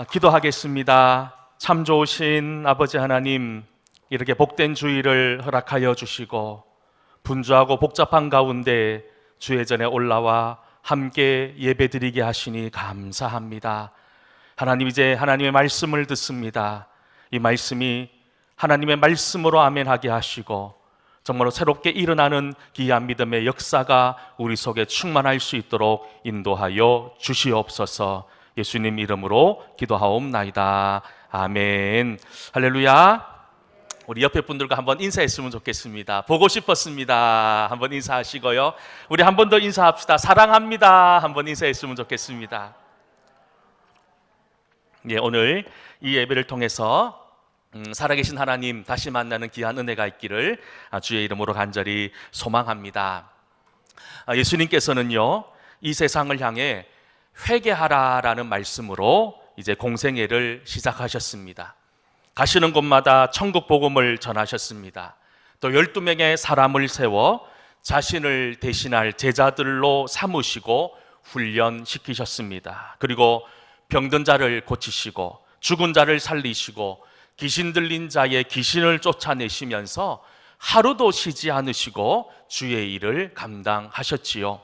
기도하겠습니다. 참 좋으신 아버지 하나님, 이렇게 복된 주일을 허락하여 주시고 분주하고 복잡한 가운데 주의 전에 올라와 함께 예배드리게 하시니 감사합니다. 하나님, 이제 하나님의 말씀을 듣습니다. 이 말씀이 하나님의 말씀으로 아멘하게 하시고 정말로 새롭게 일어나는 귀한 믿음의 역사가 우리 속에 충만할 수 있도록 인도하여 주시옵소서. 예수님 이름으로 기도하옵나이다. 아멘. 할렐루야. 우리 옆에 분들과 한번 인사했으면 좋겠습니다. 보고 싶었습니다. 한번 인사하시고요. 우리 한 번 더 인사합시다. 사랑합니다. 한번 인사했으면 좋겠습니다. 예, 오늘 이 예배를 통해서 살아계신 하나님 다시 만나는 귀한 은혜가 있기를 주의 이름으로 간절히 소망합니다. 예수님께서는요, 이 세상을 향해 회개하라라는 말씀으로 이제 공생애를 시작하셨습니다. 가시는 곳마다 천국 복음을 전하셨습니다. 또 12명의 사람을 세워 자신을 대신할 제자들로 삼으시고 훈련시키셨습니다. 그리고 병든 자를 고치시고 죽은 자를 살리시고 귀신 들린 자의 귀신을 쫓아내시면서 하루도 쉬지 않으시고 주의 일을 감당하셨지요.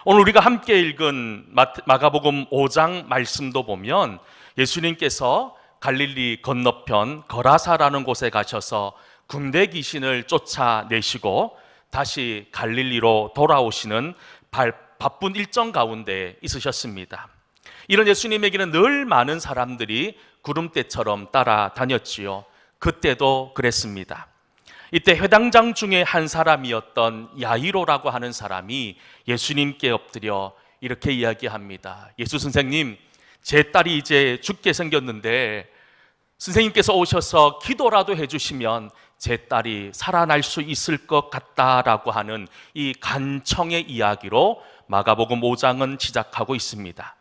오늘 우리가 함께 읽은 마가복음 5장 말씀도 보면 예수님께서 갈릴리 건너편 거라사라는 곳에 가셔서 군대 귀신을 쫓아내시고 다시 갈릴리로 돌아오시는 바쁜 일정 가운데 있으셨습니다. 이런 예수님에게는 늘 많은 사람들이 구름대처럼 따라다녔지요. 그때도 그랬습니다. 이때 회당장 중에 한 사람이었던 야이로라고 하는 사람이 예수님께 엎드려 이렇게 이야기합니다. 예수 선생님, 제 딸이 이제 죽게 생겼는데 선생님께서 오셔서 기도라도 해주시면 제 딸이 살아날 수 있을 것 같다라고 하는 이 간청의 이야기로 마가복음 5장은 시작하고 있습니다.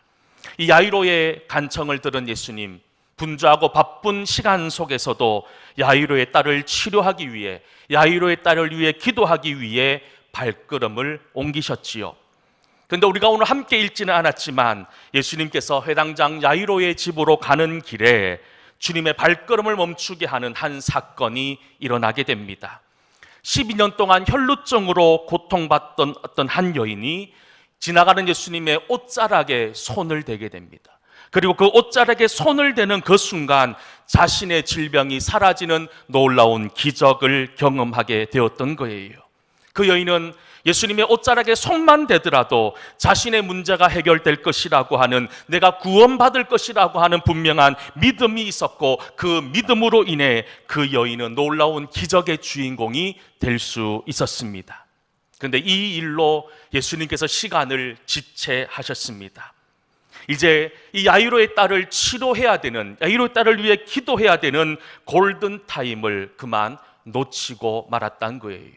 이 야이로의 간청을 들은 예수님, 분주하고 바쁜 시간 속에서도 야이로의 딸을 치료하기 위해, 야이로의 딸을 위해 기도하기 위해 발걸음을 옮기셨지요. 그런데 우리가 오늘 함께 읽지는 않았지만 예수님께서 회당장 야이로의 집으로 가는 길에 주님의 발걸음을 멈추게 하는 한 사건이 일어나게 됩니다. 12년 동안 혈루증으로 고통받던 어떤 한 여인이 지나가는 예수님의 옷자락에 손을 대게 됩니다. 그리고 그 옷자락에 손을 대는 그 순간 자신의 질병이 사라지는 놀라운 기적을 경험하게 되었던 거예요. 그 여인은 예수님의 옷자락에 손만 대더라도 자신의 문제가 해결될 것이라고 하는, 내가 구원받을 것이라고 하는 분명한 믿음이 있었고, 그 믿음으로 인해 그 여인은 놀라운 기적의 주인공이 될 수 있었습니다. 그런데 이 일로 예수님께서 시간을 지체하셨습니다. 이제 이 야이로의 딸을 치료해야 되는, 야이로의 딸을 위해 기도해야 되는 골든타임을 그만 놓치고 말았다는 거예요.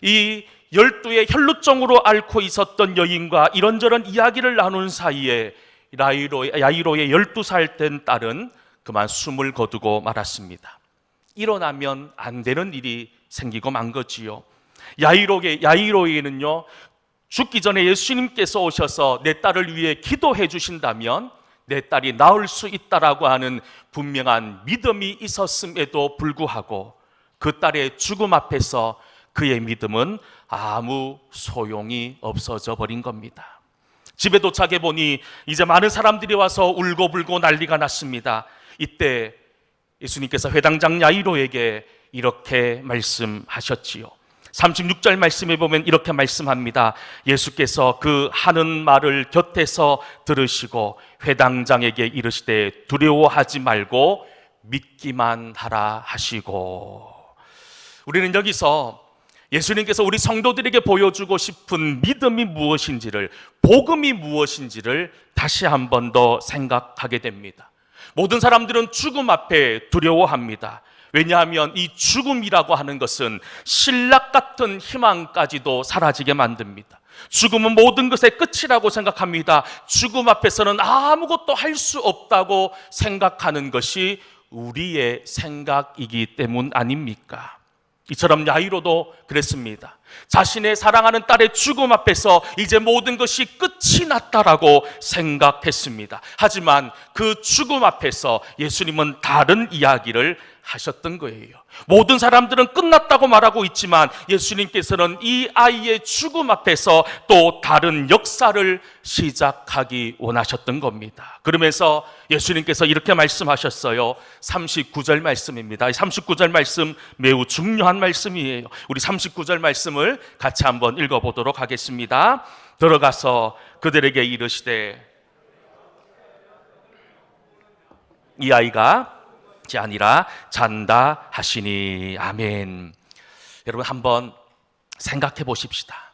이 12의 혈루증으로 앓고 있었던 여인과 이런저런 이야기를 나눈 사이에 야이로의 12살 된 딸은 그만 숨을 거두고 말았습니다. 일어나면 안 되는 일이 생기고 만 거지요. 야이로에는요, 죽기 전에 예수님께서 오셔서 내 딸을 위해 기도해 주신다면 내 딸이 나을 수 있다라고 하는 분명한 믿음이 있었음에도 불구하고 그 딸의 죽음 앞에서 그의 믿음은 아무 소용이 없어져 버린 겁니다. 집에 도착해 보니 이제 많은 사람들이 와서 울고불고 난리가 났습니다. 이때 예수님께서 회당장 야이로에게 이렇게 말씀하셨지요. 36절 말씀에 보면 이렇게 말씀합니다. 예수께서 그 하는 말을 곁에서 들으시고 회당장에게 이르시되 두려워하지 말고 믿기만 하라 하시고. 우리는 여기서 예수님께서 우리 성도들에게 보여주고 싶은 믿음이 무엇인지를, 복음이 무엇인지를 다시 한 번 더 생각하게 됩니다. 모든 사람들은 죽음 앞에 두려워합니다. 왜냐하면 이 죽음이라고 하는 것은 신락 같은 희망까지도 사라지게 만듭니다. 죽음은 모든 것의 끝이라고 생각합니다. 죽음 앞에서는 아무것도 할 수 없다고 생각하는 것이 우리의 생각이기 때문 아닙니까? 이처럼 야이로도 그랬습니다. 자신의 사랑하는 딸의 죽음 앞에서 이제 모든 것이 끝이 났다라고 생각했습니다. 하지만 그 죽음 앞에서 예수님은 다른 이야기를 하셨던 거예요. 모든 사람들은 끝났다고 말하고 있지만 예수님께서는 이 아이의 죽음 앞에서 또 다른 역사를 시작하기 원하셨던 겁니다. 그러면서 예수님께서 이렇게 말씀하셨어요. 39절 말씀입니다. 39절 말씀 매우 중요한 말씀이에요. 우리 39절 말씀을 같이 한번 읽어보도록 하겠습니다. 들어가서 그들에게 이르시되 이 아이가 아니라 잔다 하시니. 아멘. 여러분 한번 생각해 보십시다.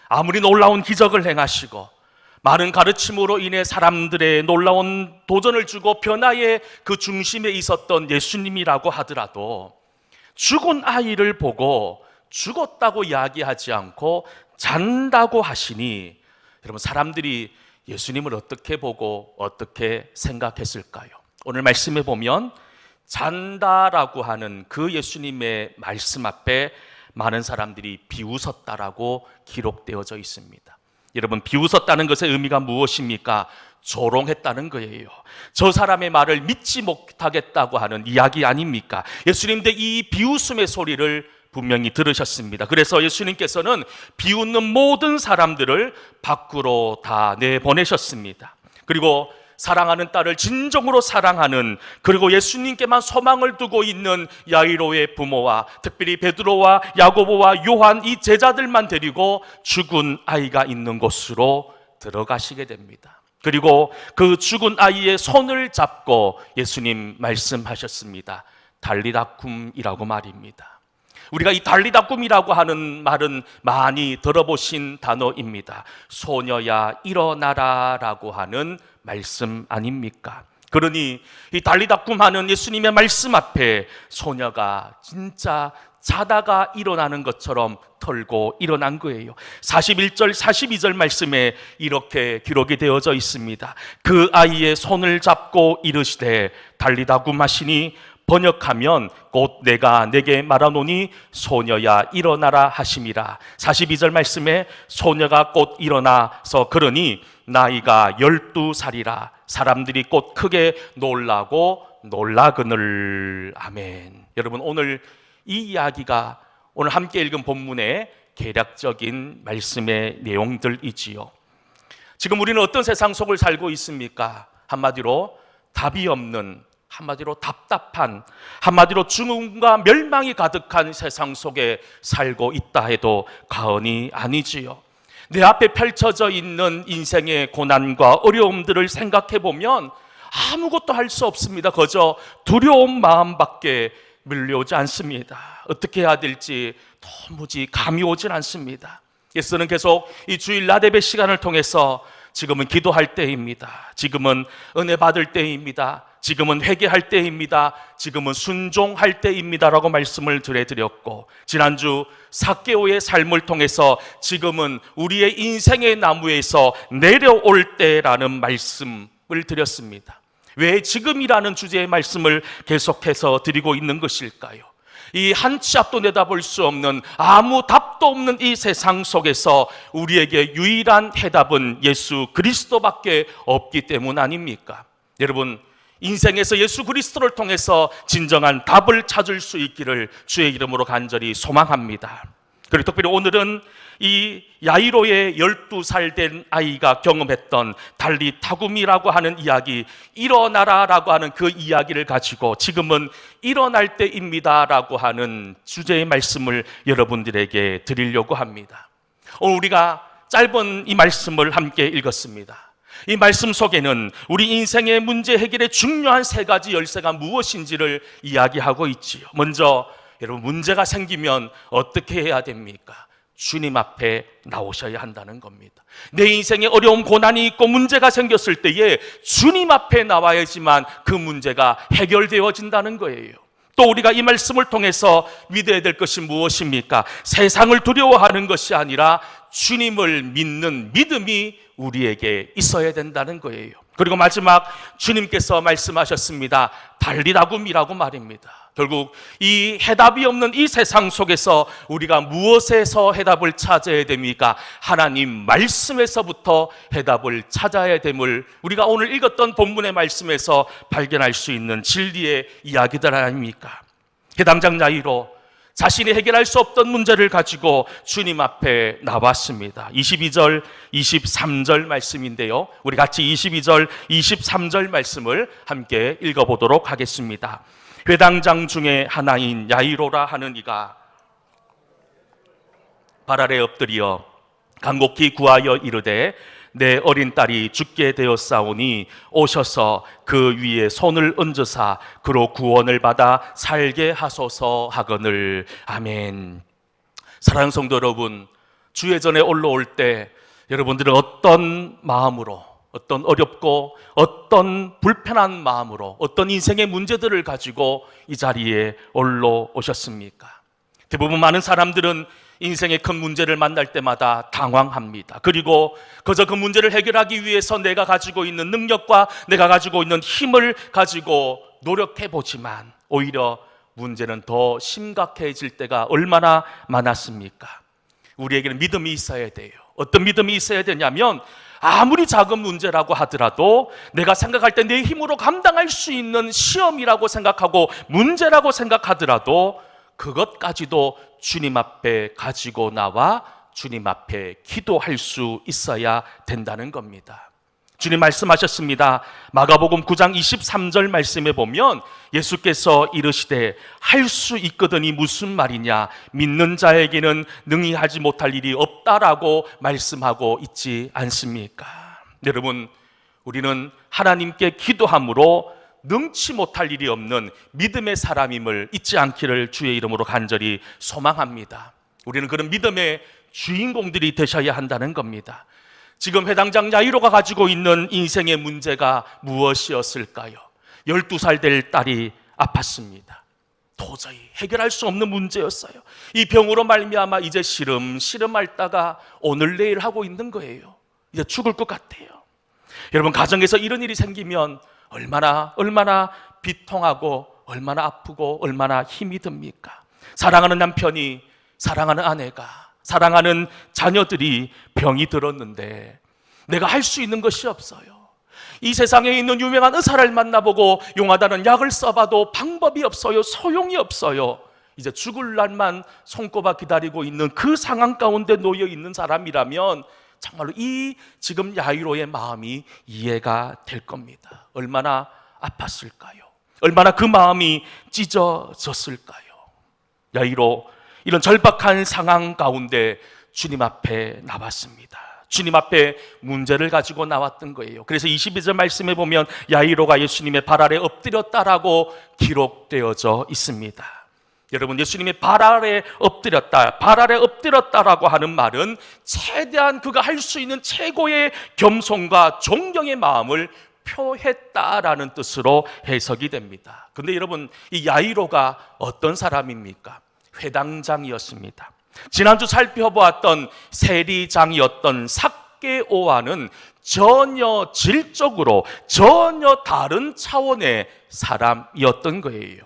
아무리 놀라운 기적을 행하시고 많은 가르침으로 인해 사람들의 놀라운 도전을 주고 변화의 그 중심에 있었던 예수님이라고 하더라도 죽은 아이를 보고 죽었다고 이야기하지 않고 잔다고 하시니, 여러분 사람들이 예수님을 어떻게 보고 어떻게 생각했을까요? 오늘 말씀에 보면 잔다라고 하는 그 예수님의 말씀 앞에 많은 사람들이 비웃었다라고 기록되어져 있습니다. 여러분, 비웃었다는 것의 의미가 무엇입니까? 조롱했다는 거예요. 저 사람의 말을 믿지 못하겠다고 하는 이야기 아닙니까? 예수님도 이 비웃음의 소리를 분명히 들으셨습니다. 그래서 예수님께서는 비웃는 모든 사람들을 밖으로 다 내보내셨습니다. 그리고 사랑하는 딸을 진정으로 사랑하는, 그리고 예수님께만 소망을 두고 있는 야이로의 부모와 특별히 베드로와 야고보와 요한 이 제자들만 데리고 죽은 아이가 있는 곳으로 들어가시게 됩니다. 그리고 그 죽은 아이의 손을 잡고 예수님 말씀하셨습니다. 달리다쿰이라고 말입니다. 우리가 이 달리다쿰이라고 하는 말은 많이 들어보신 단어입니다. 소녀야 일어나라 라고 하는 말씀 아닙니까? 그러니 이 달리다쿰 하는 예수님의 말씀 앞에 소녀가 진짜 자다가 일어나는 것처럼 털고 일어난 거예요. 41절 42절 말씀에 이렇게 기록이 되어져 있습니다. 그 아이의 손을 잡고 이르시되 달리다쿰 하시니 번역하면 곧 내가 내게 말하노니 소녀야 일어나라 하심이라. 42절 말씀에 소녀가 곧 일어나서 그러니 나이가 12살이라. 사람들이 곧 크게 놀라고 놀라거늘. 아멘. 여러분, 오늘 이 이야기가 오늘 함께 읽은 본문의 개략적인 말씀의 내용들이지요. 지금 우리는 어떤 세상 속을 살고 있습니까? 한마디로 답이 없는, 한마디로 답답한, 한마디로 죽음과 멸망이 가득한 세상 속에 살고 있다 해도 과언이 아니지요. 내 앞에 펼쳐져 있는 인생의 고난과 어려움들을 생각해 보면 아무것도 할 수 없습니다. 그저 두려운 마음밖에 밀려오지 않습니다. 어떻게 해야 될지 도무지 감이 오진 않습니다. 예수는 계속 이 주일 나대배 시간을 통해서 지금은 기도할 때입니다. 지금은 은혜 받을 때입니다. 지금은 회개할 때입니다. 지금은 순종할 때입니다 라고 말씀을 드렸고, 지난주 삭개오의 삶을 통해서 지금은 우리의 인생의 나무에서 내려올 때라는 말씀을 드렸습니다. 왜 지금이라는 주제의 말씀을 계속해서 드리고 있는 것일까요? 이 한 치 앞도 내다볼 수 없는, 아무 답도 없는 이 세상 속에서 우리에게 유일한 해답은 예수 그리스도밖에 없기 때문 아닙니까? 여러분, 인생에서 예수 그리스도를 통해서 진정한 답을 찾을 수 있기를 주의 이름으로 간절히 소망합니다. 그리고 특별히 오늘은 이 야이로의 12살 된 아이가 경험했던 달리다굼이라고 하는 이야기, 일어나라라고 하는 그 이야기를 가지고 지금은 일어날 때입니다라고 하는 주제의 말씀을 여러분들에게 드리려고 합니다. 오늘 우리가 짧은 이 말씀을 함께 읽었습니다. 이 말씀 속에는 우리 인생의 문제 해결의 중요한 세 가지 열쇠가 무엇인지를 이야기하고 있지요. 먼저 여러분, 문제가 생기면 어떻게 해야 됩니까? 주님 앞에 나오셔야 한다는 겁니다. 내 인생에 어려움, 고난이 있고 문제가 생겼을 때에 주님 앞에 나와야지만 그 문제가 해결되어진다는 거예요. 또 우리가 이 말씀을 통해서 믿어야 될 것이 무엇입니까? 세상을 두려워하는 것이 아니라 주님을 믿는 믿음이 우리에게 있어야 된다는 거예요. 그리고 마지막 주님께서 말씀하셨습니다. 달리다굼이라고 말입니다. 결국 이 해답이 없는 이 세상 속에서 우리가 무엇에서 해답을 찾아야 됩니까? 하나님 말씀에서부터 해답을 찾아야 됨을 우리가 오늘 읽었던 본문의 말씀에서 발견할 수 있는 진리의 이야기들 아닙니까? 해당장 야이로 자신이 해결할 수 없던 문제를 가지고 주님 앞에 나왔습니다. 22절, 23절 말씀인데요. 우리 같이 22절, 23절 말씀을 함께 읽어보도록 하겠습니다. 회당장 중에 하나인 야이로라 하는 이가 발 아래 엎드려 간곡히 구하여 이르되 내 어린 딸이 죽게 되었사오니 오셔서 그 위에 손을 얹으사 그로 구원을 받아 살게 하소서 하거늘. 아멘. 사랑하는 성도 여러분, 주의 전에 올라올 때 여러분들은 어떤 마음으로, 어떤 어렵고 어떤 불편한 마음으로, 어떤 인생의 문제들을 가지고 이 자리에 올라오셨습니까? 대부분 많은 사람들은 인생의 큰 문제를 만날 때마다 당황합니다. 그리고 그저 그 문제를 해결하기 위해서 내가 가지고 있는 능력과 내가 가지고 있는 힘을 가지고 노력해보지만 오히려 문제는 더 심각해질 때가 얼마나 많았습니까? 우리에게는 믿음이 있어야 돼요. 어떤 믿음이 있어야 되냐면 아무리 작은 문제라고 하더라도 내가 생각할 때 내 힘으로 감당할 수 있는 시험이라고 생각하고 문제라고 생각하더라도 그것까지도 주님 앞에 가지고 나와 주님 앞에 기도할 수 있어야 된다는 겁니다. 주님 말씀하셨습니다. 마가복음 9장 23절 말씀에 보면 예수께서 이르시되 할 수 있거든이 무슨 말이냐, 믿는 자에게는 능히 하지 못할 일이 없다라고 말씀하고 있지 않습니까? 여러분, 우리는 하나님께 기도함으로 능치 못할 일이 없는 믿음의 사람임을 잊지 않기를 주의 이름으로 간절히 소망합니다. 우리는 그런 믿음의 주인공들이 되셔야 한다는 겁니다. 지금 회당장 야이로가 가지고 있는 인생의 문제가 무엇이었을까요? 12살 될 딸이 아팠습니다. 도저히 해결할 수 없는 문제였어요. 이 병으로 말미암아 이제 시름시름 앓다가 오늘 내일 하고 있는 거예요. 이제 죽을 것 같아요. 여러분, 가정에서 이런 일이 생기면 얼마나 비통하고 얼마나 아프고 얼마나 힘이 듭니까? 사랑하는 남편이, 사랑하는 아내가, 사랑하는 자녀들이 병이 들었는데 내가 할 수 있는 것이 없어요. 이 세상에 있는 유명한 의사를 만나보고 용하다는 약을 써봐도 방법이 없어요. 소용이 없어요. 이제 죽을 날만 손꼽아 기다리고 있는 그 상황 가운데 놓여 있는 사람이라면 정말로 이 지금 야이로의 마음이 이해가 될 겁니다. 얼마나 아팠을까요? 얼마나 그 마음이 찢어졌을까요? 야이로 이런 절박한 상황 가운데 주님 앞에 나왔습니다. 주님 앞에 문제를 가지고 나왔던 거예요. 그래서 22절 말씀에 보면 야이로가 예수님의 발 아래 엎드렸다라고 기록되어져 있습니다. 여러분, 예수님의 발 아래 엎드렸다라고 하는 말은 최대한 그가 할 수 있는 최고의 겸손과 존경의 마음을 표했다라는 뜻으로 해석이 됩니다. 그런데 여러분, 이 야이로가 어떤 사람입니까? 회당장이었습니다. 지난주 살펴보았던 세리장이었던 삭개오와는 전혀 질적으로 전혀 다른 차원의 사람이었던 거예요.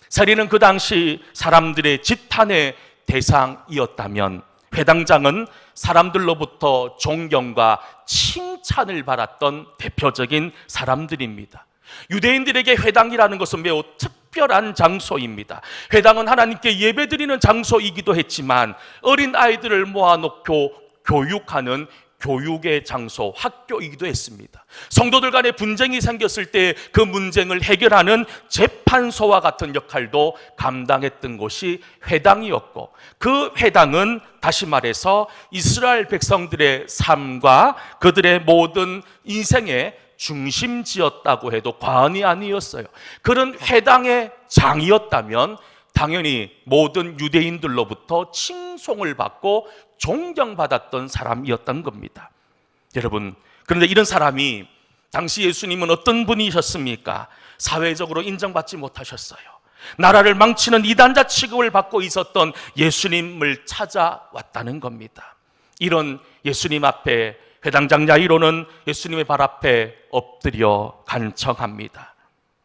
세리는 그 당시 사람들의 지탄의 대상이었다면 회당장은 사람들로부터 존경과 칭찬을 받았던 대표적인 사람들입니다. 유대인들에게 회당이라는 것은 매우 특별한 장소입니다. 회당은 하나님께 예배드리는 장소이기도 했지만 어린 아이들을 모아놓고 교육하는 교육의 장소, 학교이기도 했습니다. 성도들 간에 분쟁이 생겼을 때 그 문쟁을 해결하는 재판소와 같은 역할도 감당했던 곳이 회당이었고, 그 회당은 다시 말해서 이스라엘 백성들의 삶과 그들의 모든 인생의 중심지였다고 해도 과언이 아니었어요. 그런 회당의 장이었다면 당연히 모든 유대인들로부터 칭송을 받고 존경받았던 사람이었던 겁니다. 여러분, 그런데 이런 사람이 당시 예수님은 어떤 분이셨습니까? 사회적으로 인정받지 못하셨어요. 나라를 망치는 이단자 취급을 받고 있었던 예수님을 찾아왔다는 겁니다. 이런 예수님 앞에 회당장 야이로는 예수님의 발 앞에 엎드려 간청합니다.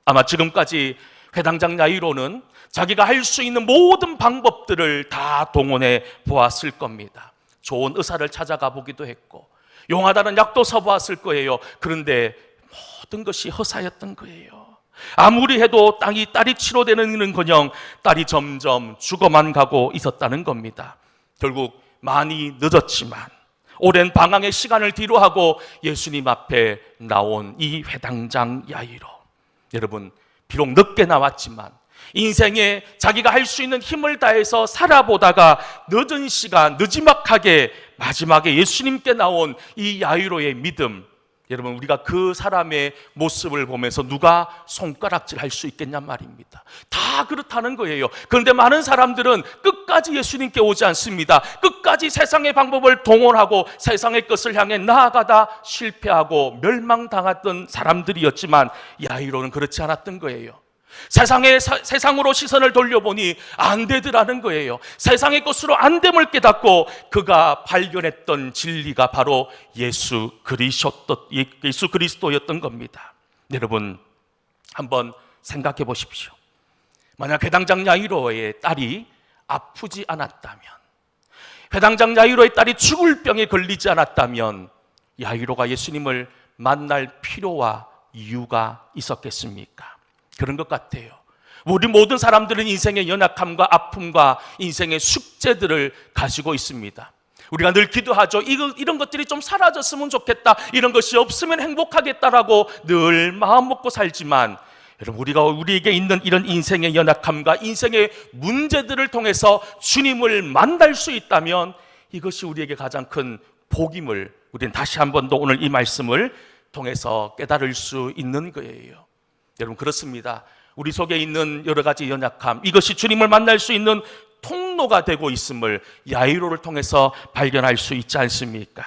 아마 지금까지 회당장 야이로는 자기가 할 수 있는 모든 방법들을 다 동원해 보았을 겁니다. 좋은 의사를 찾아가 보기도 했고 용하다는 약도 써보았을 거예요. 그런데 모든 것이 허사였던 거예요. 아무리 해도 딸이 치료되는는커녕 딸이 점점 죽어만 가고 있었다는 겁니다. 결국 많이 늦었지만 오랜 방황의 시간을 뒤로하고 예수님 앞에 나온 이 회당장 야이로, 여러분 비록 늦게 나왔지만 인생에 자기가 할 수 있는 힘을 다해서 살아보다가 늦은 시간 느지막하게 마지막에 예수님께 나온 이 야이로의 믿음, 여러분 우리가 그 사람의 모습을 보면서 누가 손가락질 할 수 있겠냔 말입니다. 다 그렇다는 거예요. 그런데 많은 사람들은 끝까지 예수님께 오지 않습니다. 끝까지 세상의 방법을 동원하고 세상의 것을 향해 나아가다 실패하고 멸망당했던 사람들이었지만 야이로는 그렇지 않았던 거예요. 세상으로 시선을 돌려보니 안 되더라는 거예요. 세상의 것으로 안 됨을 깨닫고 그가 발견했던 진리가 바로 예수 그리스도였던 겁니다. 여러분 한번 생각해 보십시오. 만약 회당장 야이로의 딸이 아프지 않았다면, 회당장 야이로의 딸이 죽을 병에 걸리지 않았다면 야이로가 예수님을 만날 필요와 이유가 있었겠습니까? 그런 것 같아요. 우리 모든 사람들은 인생의 연약함과 아픔과 인생의 숙제들을 가지고 있습니다. 우리가 늘 기도하죠. 이런 것들이 좀 사라졌으면 좋겠다, 이런 것이 없으면 행복하겠다라고 늘 마음 먹고 살지만, 여러분 우리에게 있는 이런 인생의 연약함과 인생의 문제들을 통해서 주님을 만날 수 있다면 이것이 우리에게 가장 큰 복임을 우리는 다시 한 번 더 오늘 이 말씀을 통해서 깨달을 수 있는 거예요. 여러분 그렇습니다. 우리 속에 있는 여러 가지 연약함, 이것이 주님을 만날 수 있는 통로가 되고 있음을 야이로를 통해서 발견할 수 있지 않습니까?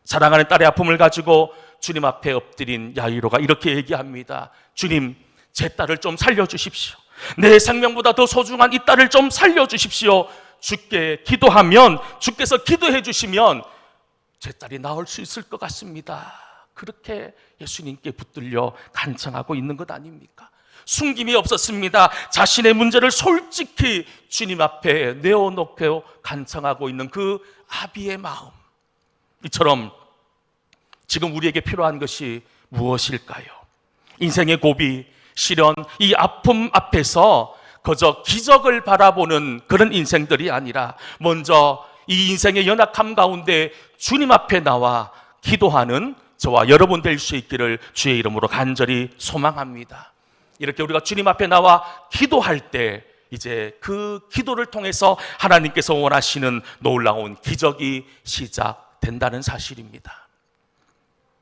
사랑하는 딸의 아픔을 가지고 주님 앞에 엎드린 야이로가 이렇게 얘기합니다. 주님, 제 딸을 좀 살려주십시오. 내 생명보다 더 소중한 이 딸을 좀 살려주십시오. 주께 기도하면, 주께서 기도해 주시면 제 딸이 나올 수 있을 것 같습니다. 그렇게 예수님께 붙들려 간청하고 있는 것 아닙니까? 숨김이 없었습니다. 자신의 문제를 솔직히 주님 앞에 내어놓고 간청하고 있는 그 아비의 마음, 이처럼 지금 우리에게 필요한 것이 무엇일까요? 인생의 고비, 시련, 이 아픔 앞에서 그저 기적을 바라보는 그런 인생들이 아니라 먼저 이 인생의 연약함 가운데 주님 앞에 나와 기도하는 저와 여러분 될 수 있기를 주의 이름으로 간절히 소망합니다. 이렇게 우리가 주님 앞에 나와 기도할 때 이제 그 기도를 통해서 하나님께서 원하시는 놀라운 기적이 시작된다는 사실입니다.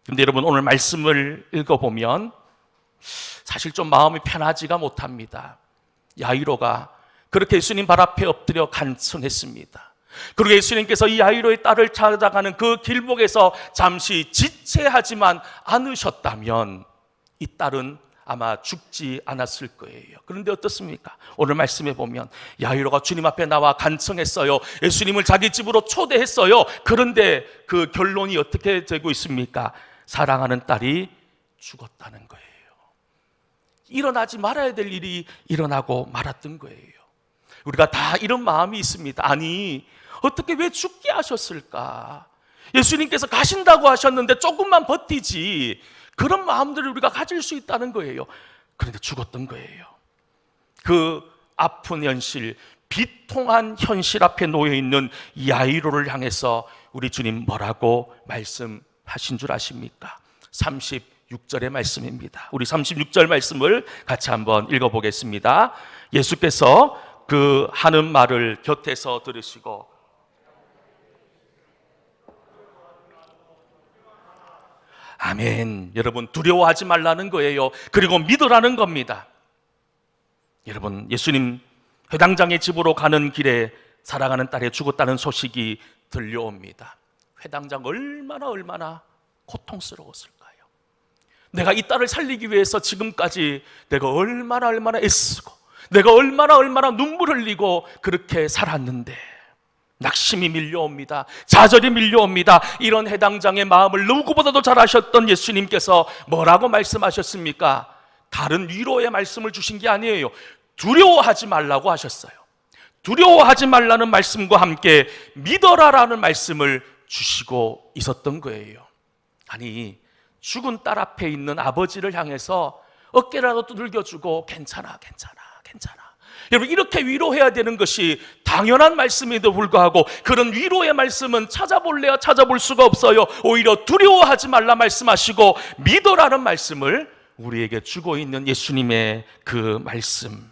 그런데 여러분 오늘 말씀을 읽어보면 사실 좀 마음이 편하지가 못합니다. 야이로가 그렇게 예수님 발 앞에 엎드려 간청했습니다. 그리고 예수님께서 이 야이로의 딸을 찾아가는 그 길목에서 잠시 지체하지만 않으셨다면 이 딸은 아마 죽지 않았을 거예요. 그런데 어떻습니까? 오늘 말씀에 보면 야이로가 주님 앞에 나와 간청했어요. 예수님을 자기 집으로 초대했어요. 그런데 그 결론이 어떻게 되고 있습니까? 사랑하는 딸이 죽었다는 거예요. 일어나지 말아야 될 일이 일어나고 말았던 거예요. 우리가 다 이런 마음이 있습니다. 아니, 어떻게 왜 죽게 하셨을까? 예수님께서 가신다고 하셨는데 조금만 버티지. 그런 마음들을 우리가 가질 수 있다는 거예요. 그런데 죽었던 거예요. 그 아픈 현실, 비통한 현실 앞에 놓여있는 야이로를 향해서 우리 주님 뭐라고 말씀하신 줄 아십니까? 36절의 말씀입니다. 우리 36절 말씀을 같이 한번 읽어보겠습니다. 예수께서 그 하는 말을 곁에서 들으시고 아멘. 여러분 두려워하지 말라는 거예요. 그리고 믿으라는 겁니다. 여러분 예수님 회당장의 집으로 가는 길에 사랑하는 딸이 죽었다는 소식이 들려옵니다. 회당장 얼마나 고통스러웠을까요? 내가 이 딸을 살리기 위해서 지금까지 내가 얼마나 애쓰고 내가 얼마나 눈물 흘리고 그렇게 살았는데 낙심이 밀려옵니다. 좌절이 밀려옵니다. 이런 해당장의 마음을 누구보다도 잘 아셨던 예수님께서 뭐라고 말씀하셨습니까? 다른 위로의 말씀을 주신 게 아니에요. 두려워하지 말라고 하셨어요. 두려워하지 말라는 말씀과 함께 믿어라라는 말씀을 주시고 있었던 거예요. 아니, 죽은 딸 앞에 있는 아버지를 향해서 어깨라도 두들겨주고 괜찮아, 괜찮아, 괜찮아. 여러분, 이렇게 위로해야 되는 것이 당연한 말씀에도 불구하고 그런 위로의 말씀은 찾아볼래야 찾아볼 수가 없어요. 오히려 두려워하지 말라 말씀하시고 믿어라는 말씀을 우리에게 주고 있는 예수님의 그 말씀,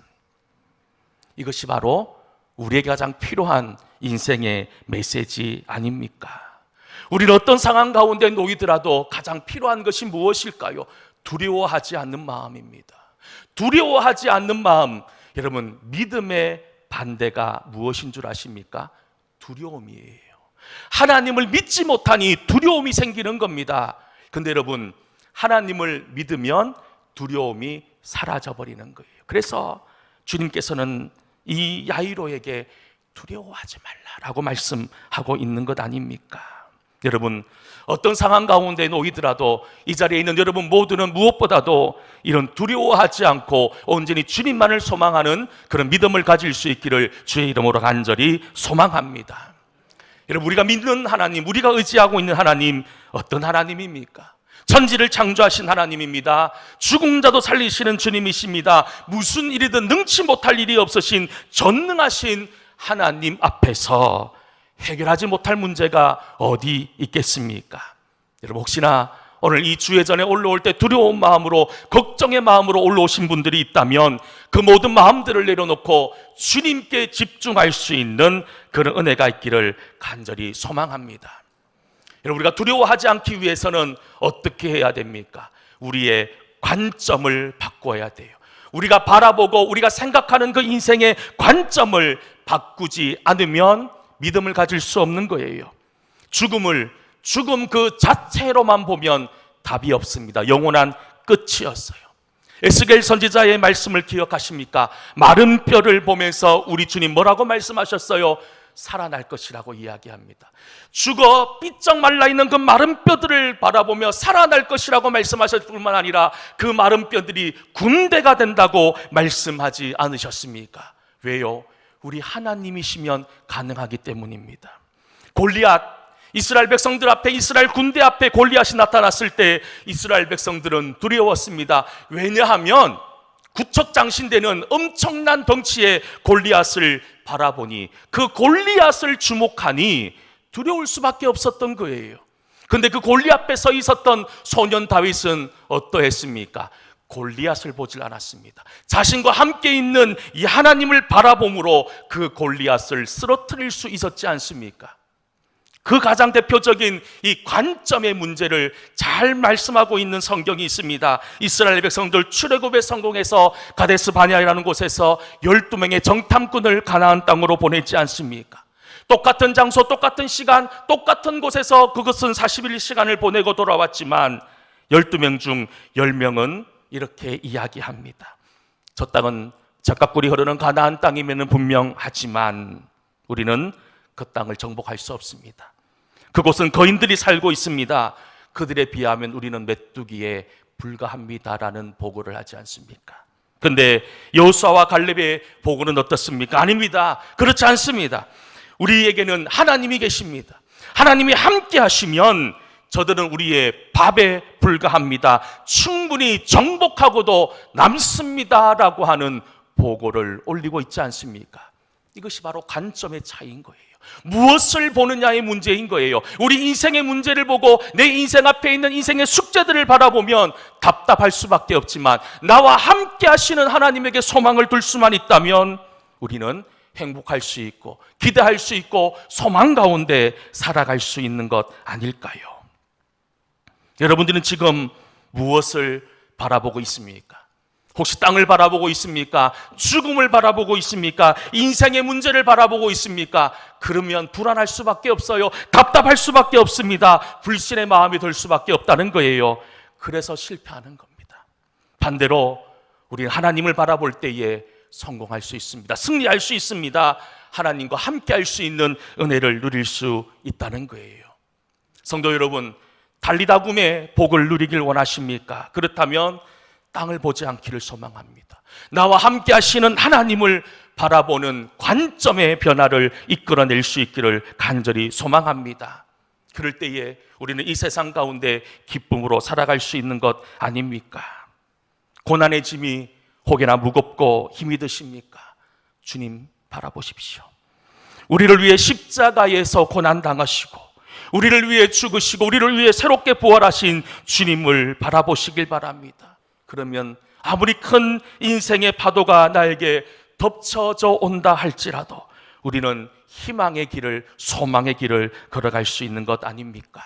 이것이 바로 우리에게 가장 필요한 인생의 메시지 아닙니까? 우리는 어떤 상황 가운데 놓이더라도 가장 필요한 것이 무엇일까요? 두려워하지 않는 마음입니다. 두려워하지 않는 마음, 여러분, 믿음의 반대가 무엇인 줄 아십니까? 두려움이에요. 하나님을 믿지 못하니 두려움이 생기는 겁니다. 근데 여러분, 하나님을 믿으면 두려움이 사라져버리는 거예요. 그래서 주님께서는 이 야이로에게 두려워하지 말라라고 말씀하고 있는 것 아닙니까? 여러분, 어떤 상황 가운데 놓이더라도 이 자리에 있는 여러분 모두는 무엇보다도 이런 두려워하지 않고 온전히 주님만을 소망하는 그런 믿음을 가질 수 있기를 주의 이름으로 간절히 소망합니다. 여러분, 우리가 믿는 하나님, 우리가 의지하고 있는 하나님, 어떤 하나님입니까? 천지를 창조하신 하나님입니다. 죽은 자도 살리시는 주님이십니다. 무슨 일이든 능치 못할 일이 없으신 전능하신 하나님 앞에서 해결하지 못할 문제가 어디 있겠습니까? 여러분, 혹시나 오늘 이 주예전에 올라올 때 두려운 마음으로, 걱정의 마음으로 올라오신 분들이 있다면 그 모든 마음들을 내려놓고 주님께 집중할 수 있는 그런 은혜가 있기를 간절히 소망합니다. 여러분, 우리가 두려워하지 않기 위해서는 어떻게 해야 됩니까? 우리의 관점을 바꿔야 돼요. 우리가 바라보고 우리가 생각하는 그 인생의 관점을 바꾸지 않으면 믿음을 가질 수 없는 거예요. 죽음 그 자체로만 보면 답이 없습니다. 영원한 끝이었어요. 에스겔 선지자의 말씀을 기억하십니까? 마른 뼈를 보면서 우리 주님 뭐라고 말씀하셨어요? 살아날 것이라고 이야기합니다. 죽어 삐쩍 말라있는 그 마른 뼈들을 바라보며 살아날 것이라고 말씀하셨을 뿐만 아니라 그 마른 뼈들이 군대가 된다고 말씀하지 않으셨습니까? 왜요? 우리 하나님이시면 가능하기 때문입니다. 골리앗, 이스라엘 백성들 앞에, 이스라엘 군대 앞에 골리앗이 나타났을 때 이스라엘 백성들은 두려웠습니다. 왜냐하면 구척장신되는 엄청난 덩치의 골리앗을 바라보니, 그 골리앗을 주목하니 두려울 수밖에 없었던 거예요. 그런데 그 골리앗 앞에 서 있었던 소년 다윗은 어떠했습니까? 골리앗을 보질 않았습니다. 자신과 함께 있는 이 하나님을 바라봄으로 그 골리앗을 쓰러뜨릴 수 있었지 않습니까? 그 가장 대표적인 이 관점의 문제를 잘 말씀하고 있는 성경이 있습니다. 이스라엘 백성들 출애굽에 성공해서 가데스 바네아라는 곳에서 12명의 정탐꾼을 가나안 땅으로 보냈지 않습니까? 똑같은 장소, 똑같은 시간, 똑같은 곳에서 그것은 40일 시간을 보내고 돌아왔지만 12명 중 10명은 이렇게 이야기합니다. 저 땅은 젖가꿀이 흐르는 가나안 땅이면 분명하지만 우리는 그 땅을 정복할 수 없습니다. 그곳은 거인들이 살고 있습니다. 그들에 비하면 우리는 메뚜기에 불과합니다라는 보고를 하지 않습니까? 그런데 여호수아와 갈렙의 보고는 어떻습니까? 아닙니다. 그렇지 않습니다. 우리에게는 하나님이 계십니다. 하나님이 함께 하시면 저들은 우리의 밥에 불과합니다. 충분히 정복하고도 남습니다라고 하는 보고를 올리고 있지 않습니까? 이것이 바로 관점의 차이인 거예요. 무엇을 보느냐의 문제인 거예요. 우리 인생의 문제를 보고 내 인생 앞에 있는 인생의 숙제들을 바라보면 답답할 수밖에 없지만 나와 함께 하시는 하나님에게 소망을 둘 수만 있다면 우리는 행복할 수 있고 기대할 수 있고 소망 가운데 살아갈 수 있는 것 아닐까요? 여러분들은 지금 무엇을 바라보고 있습니까? 혹시 땅을 바라보고 있습니까? 죽음을 바라보고 있습니까? 인생의 문제를 바라보고 있습니까? 그러면 불안할 수밖에 없어요. 답답할 수밖에 없습니다. 불신의 마음이 들 수밖에 없다는 거예요. 그래서 실패하는 겁니다. 반대로 우리는 하나님을 바라볼 때에 성공할 수 있습니다. 승리할 수 있습니다. 하나님과 함께 할 수 있는 은혜를 누릴 수 있다는 거예요. 성도 여러분, 달리다굼의 복을 누리길 원하십니까? 그렇다면 땅을 보지 않기를 소망합니다. 나와 함께 하시는 하나님을 바라보는 관점의 변화를 이끌어낼 수 있기를 간절히 소망합니다. 그럴 때에 우리는 이 세상 가운데 기쁨으로 살아갈 수 있는 것 아닙니까? 고난의 짐이 혹여나 무겁고 힘이 드십니까? 주님 바라보십시오. 우리를 위해 십자가에서 고난당하시고 우리를 위해 죽으시고 우리를 위해 새롭게 부활하신 주님을 바라보시길 바랍니다. 그러면 아무리 큰 인생의 파도가 나에게 덮쳐져 온다 할지라도 우리는 희망의 길을, 소망의 길을 걸어갈 수 있는 것 아닙니까?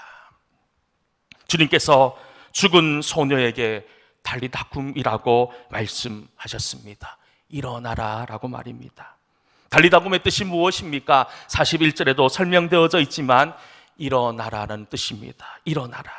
주님께서 죽은 소녀에게 달리다굼이라고 말씀하셨습니다. 일어나라 라고 말입니다. 달리다굼의 뜻이 무엇입니까? 41절에도 설명되어져 있지만 일어나라는 뜻입니다. 일어나라.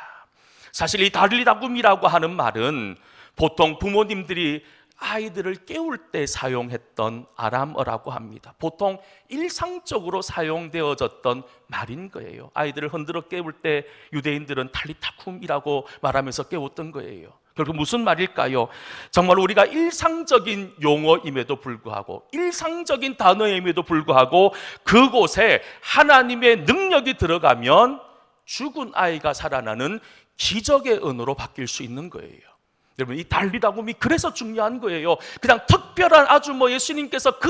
사실 이 달리다굼이라고 하는 말은 보통 부모님들이 아이들을 깨울 때 사용했던 아람어라고 합니다. 보통 일상적으로 사용되어졌던 말인 거예요. 아이들을 흔들어 깨울 때 유대인들은 달리다굼이라고 말하면서 깨웠던 거예요. 결국 무슨 말일까요? 정말 우리가 일상적인 용어임에도 불구하고 일상적인 단어임에도 불구하고 그곳에 하나님의 능력이 들어가면 죽은 아이가 살아나는 기적의 언어로 바뀔 수 있는 거예요. 여러분, 이 달리다굼이 그래서 중요한 거예요. 그냥 특별한 아주 예수님께서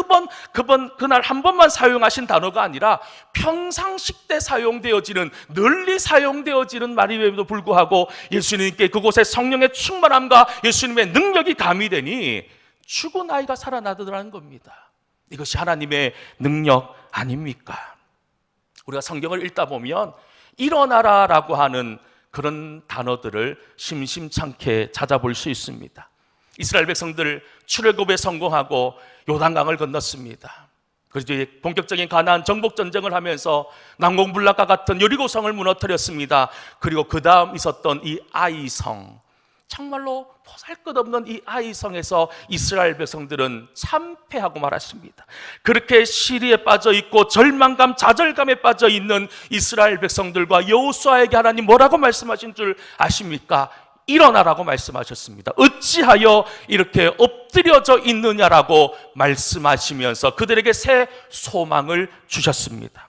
그날 한 번만 사용하신 단어가 아니라 평상식 때 사용되어지는, 널리 사용되어지는 말임에도 불구하고 예수님께 그곳에 성령의 충만함과 예수님의 능력이 가미되니 죽은 아이가 살아나더라는 겁니다. 이것이 하나님의 능력 아닙니까? 우리가 성경을 읽다 보면 일어나라라고 하는 그런 단어들을 심심찮게 찾아볼 수 있습니다. 이스라엘 백성들 출애굽에 성공하고 요단강을 건넜습니다. 그래서 이제 본격적인 가나안 정복 전쟁을 하면서 난공불락과 같은 여리고성을 무너뜨렸습니다. 그리고 그 다음 있었던 이 아이성, 정말로 보잘것없는 이 아이성에서 이스라엘 백성들은 참패하고 말았습니다. 그렇게 시리에 빠져 있고 절망감, 좌절감에 빠져 있는 이스라엘 백성들과 여호수아에게 하나님 뭐라고 말씀하신 줄 아십니까? 일어나라고 말씀하셨습니다. 어찌하여 이렇게 엎드려져 있느냐라고 말씀하시면서 그들에게 새 소망을 주셨습니다.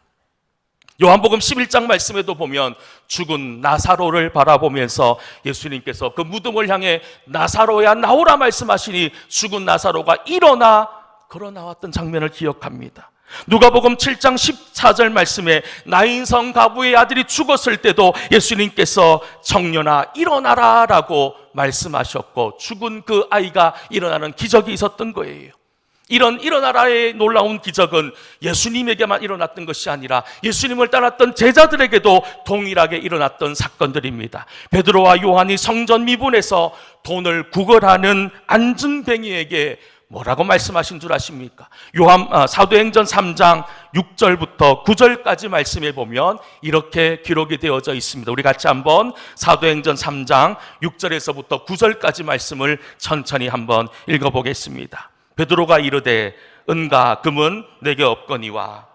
요한복음 11장 말씀에도 보면 죽은 나사로를 바라보면서 예수님께서 그 무덤을 향해 나사로야 나오라 말씀하시니 죽은 나사로가 일어나 걸어 나왔던 장면을 기억합니다. 누가복음 7장 14절 말씀에 나인성 가부의 아들이 죽었을 때도 예수님께서 청년아 일어나라 라고 말씀하셨고 죽은 그 아이가 일어나는 기적이 있었던 거예요. 이런 일어나라의 놀라운 기적은 예수님에게만 일어났던 것이 아니라 예수님을 따랐던 제자들에게도 동일하게 일어났던 사건들입니다. 베드로와 요한이 성전 미분에서 돈을 구걸하는 안증뱅이에게 뭐라고 말씀하신 줄 아십니까? 사도행전 3장 6절부터 9절까지 말씀해 보면 이렇게 기록이 되어져 있습니다. 우리 같이 한번 사도행전 3장 6절에서부터 9절까지 말씀을 천천히 한번 읽어보겠습니다. 베드로가 이르되 은과 금은 내게 없거니와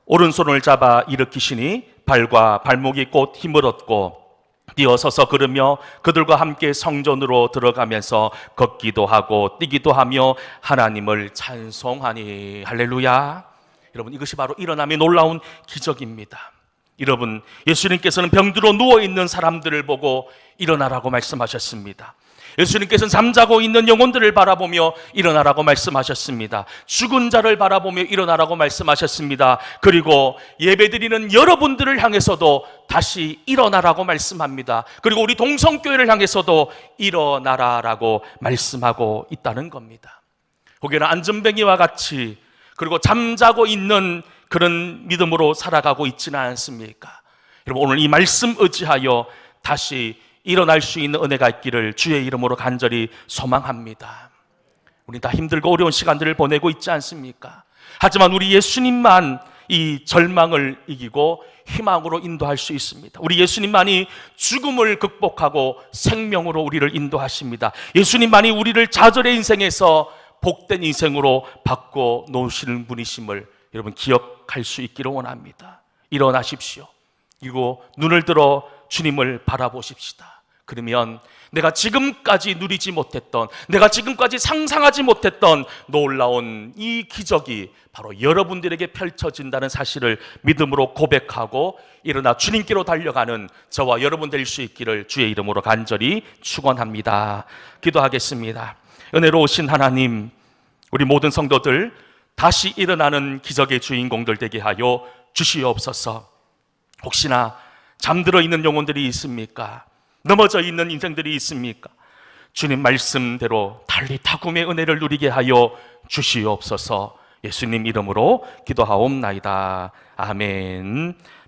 오른손을 잡아 일으키시니 발과 발목이 곧 힘을 얻고 뛰어서서 걸으며 그들과 함께 성전으로 들어가면서 걷기도 하고 뛰기도 하며 하나님을 찬송하니. 할렐루야. 여러분, 이것이 바로 일어남의 놀라운 기적입니다. 여러분, 예수님께서는 병들어 누워있는 사람들을 보고 일어나라고 말씀하셨습니다. 예수님께서는 잠자고 있는 영혼들을 바라보며 일어나라고 말씀하셨습니다. 죽은 자를 바라보며 일어나라고 말씀하셨습니다. 그리고 예배드리는 여러분들을 향해서도 다시 일어나라고 말씀합니다. 그리고 우리 동성교회를 향해서도 일어나라라고 말씀하고 있다는 겁니다. 혹여나 안전뱅이와 같이 그리고 잠자고 있는 그런 믿음으로 살아가고 있지는 않습니까? 여러분, 오늘 이 말씀 의지하여 다시 일어날 수 있는 은혜가 있기를 주의 이름으로 간절히 소망합니다. 우리 다 힘들고 어려운 시간들을 보내고 있지 않습니까? 하지만 우리 예수님만 이 절망을 이기고 희망으로 인도할 수 있습니다. 우리 예수님만이 죽음을 극복하고 생명으로 우리를 인도하십니다. 예수님만이 우리를 좌절의 인생에서 복된 인생으로 바꿔 놓으시는 분이심을 여러분 기억할 수 있기를 원합니다. 일어나십시오. 그리고 눈을 들어 주님을 바라보십시다. 그러면 내가 지금까지 누리지 못했던, 내가 지금까지 상상하지 못했던 놀라운 이 기적이 바로 여러분들에게 펼쳐진다는 사실을 믿음으로 고백하고 일어나 주님께로 달려가는 저와 여러분 될 수 있기를 주의 이름으로 간절히 축원합니다. 기도하겠습니다. 은혜로우신 하나님, 우리 모든 성도들 다시 일어나는 기적의 주인공들 되게 하여 주시옵소서. 혹시나 잠들어 있는 영혼들이 있습니까? 넘어져 있는 인생들이 있습니까? 주님 말씀대로 달리타굼의 은혜를 누리게 하여 주시옵소서. 예수님 이름으로 기도하옵나이다. 아멘.